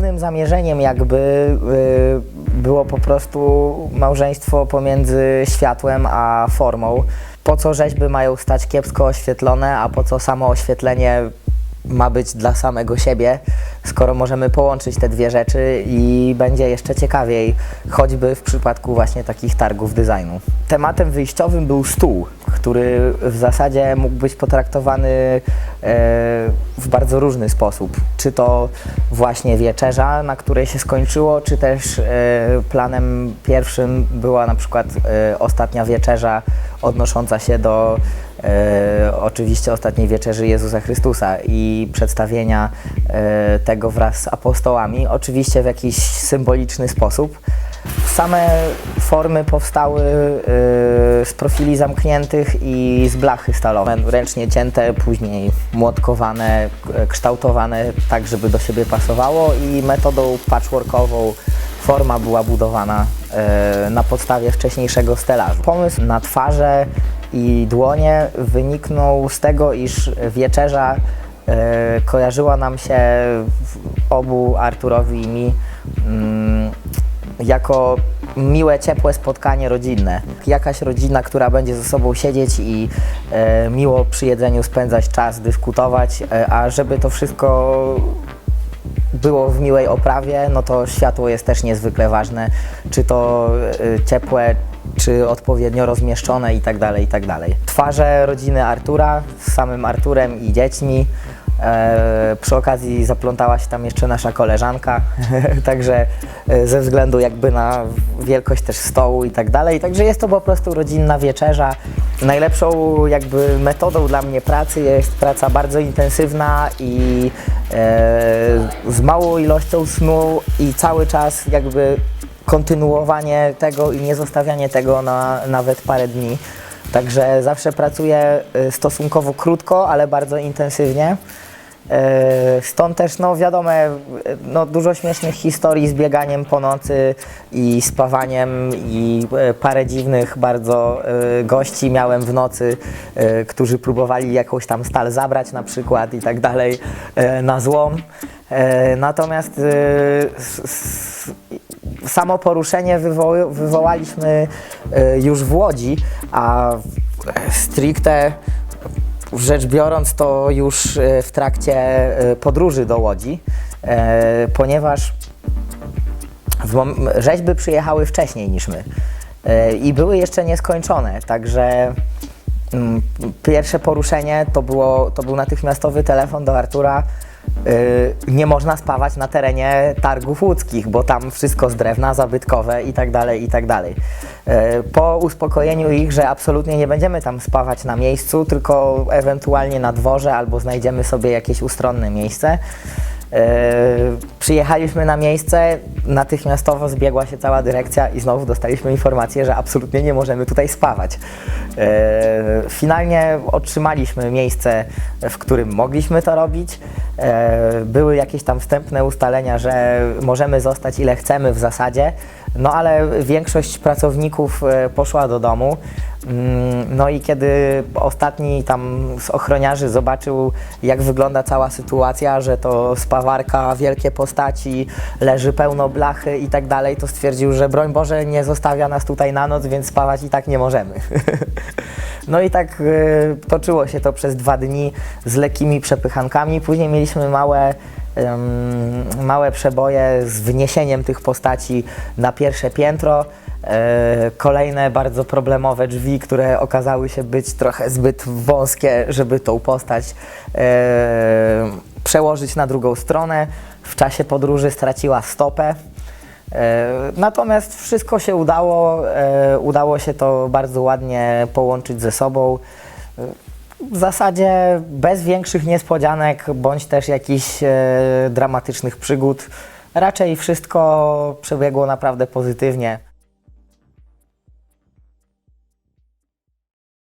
głównym zamierzeniem jakby było po prostu małżeństwo pomiędzy światłem a formą. Po co rzeźby mają stać kiepsko oświetlone, a po co samo oświetlenie ma być dla samego siebie, skoro możemy połączyć te dwie rzeczy i będzie jeszcze ciekawiej, choćby w przypadku właśnie takich targów designu. Tematem wyjściowym był stół, który w zasadzie mógł być potraktowany w bardzo różny sposób. Czy to właśnie wieczerza, na której się skończyło, czy też planem pierwszym była na przykład ostatnia wieczerza odnosząca się do oczywiście ostatniej wieczerzy Jezusa Chrystusa i przedstawienia tego wraz z apostołami, oczywiście w jakiś symboliczny sposób. Same formy powstały z profili zamkniętych i z blachy stalowej, ręcznie cięte, później młotkowane, kształtowane tak, żeby do siebie pasowało i metodą patchworkową forma była budowana na podstawie wcześniejszego stelażu. Pomysł na twarze i dłonie wyniknął z tego, iż wieczerza kojarzyła nam się obu, Arturowi i mi, jako miłe, ciepłe spotkanie rodzinne. Jakaś rodzina, która będzie ze sobą siedzieć i miło przy jedzeniu spędzać czas, dyskutować, a żeby to wszystko było w miłej oprawie, no to światło jest też niezwykle ważne, czy to ciepłe, czy odpowiednio rozmieszczone i tak dalej, i tak dalej. Twarze rodziny Artura z samym Arturem i dziećmi. Przy okazji zaplątała się tam jeszcze nasza koleżanka, także ze względu jakby na wielkość też stołu i tak dalej. Także jest to po prostu rodzinna wieczerza. Najlepszą jakby metodą dla mnie pracy jest praca bardzo intensywna i z małą ilością snu i cały czas jakby kontynuowanie tego i nie zostawianie tego na nawet parę dni. Także zawsze pracuję stosunkowo krótko, ale bardzo intensywnie. Stąd też, no wiadomo, no, dużo śmiesznych historii z bieganiem po nocy i spawaniem i parę dziwnych bardzo gości miałem w nocy, którzy próbowali jakąś tam stal zabrać na przykład i tak dalej na złom. Natomiast samo poruszenie wywołaliśmy już w Łodzi, a stricte rzecz biorąc to już w trakcie podróży do Łodzi, ponieważ rzeźby przyjechały wcześniej niż my i były jeszcze nieskończone, także pierwsze poruszenie to był natychmiastowy telefon do Artura. Nie można spawać na terenie targów łódzkich, bo tam wszystko z drewna, zabytkowe i tak dalej, i tak dalej. Po uspokojeniu ich, że absolutnie nie będziemy tam spawać na miejscu, tylko ewentualnie na dworze albo znajdziemy sobie jakieś ustronne miejsce, przyjechaliśmy na miejsce, natychmiastowo zbiegła się cała dyrekcja i znowu dostaliśmy informację, że absolutnie nie możemy tutaj spawać. Finalnie otrzymaliśmy miejsce, w którym mogliśmy to robić. Były jakieś tam wstępne ustalenia, że możemy zostać ile chcemy w zasadzie, no ale większość pracowników poszła do domu. No i kiedy ostatni tam z ochroniarzy zobaczył, jak wygląda cała sytuacja, że to spawarka, wielkie postaci, leży pełno blachy i tak dalej, to stwierdził, że broń Boże nie zostawia nas tutaj na noc, więc spawać i tak nie możemy. No i tak toczyło się to przez 2 dni z lekkimi przepychankami. Później mieliśmy małe przeboje z wniesieniem tych postaci na pierwsze piętro. Kolejne bardzo problemowe drzwi, które okazały się być trochę zbyt wąskie, żeby tą postać przełożyć na drugą stronę. W czasie podróży straciła stopę. Natomiast wszystko się udało. Udało się to bardzo ładnie połączyć ze sobą. W zasadzie bez większych niespodzianek, bądź też jakichś dramatycznych przygód. Raczej wszystko przebiegło naprawdę pozytywnie.